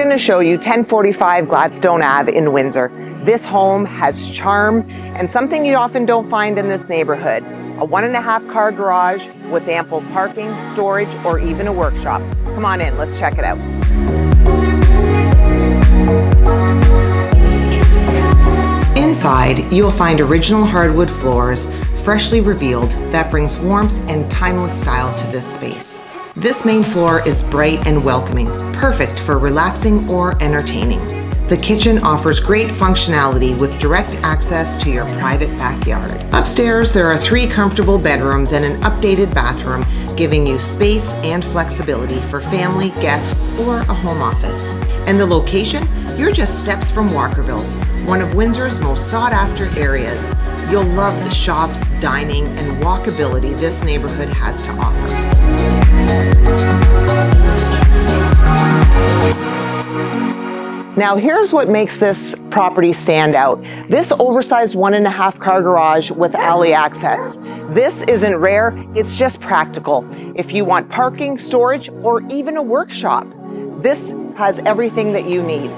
going to show you 1045 Gladstone Ave in Windsor. This home has charm and something you often don't find in this neighborhood. A 1.5 car garage with ample parking, storage, or even a workshop. Come on in, let's check it out. Inside, you'll find original hardwood floors, freshly revealed, that brings warmth and timeless style to this space. This main floor is bright and welcoming, perfect for relaxing or entertaining. The kitchen offers great functionality with direct access to your private backyard. Upstairs, there are 3 comfortable bedrooms and an updated bathroom, giving you space and flexibility for family, guests, or a home office. And the location? You're just steps from Walkerville, one of Windsor's most sought-after areas. You'll love the shops, dining, and walkability this neighborhood has to offer. Now here's what makes this property stand out. This oversized 1.5 car garage with alley access. This isn't rare, it's just practical. If you want parking, storage, or even a workshop, this has everything that you need.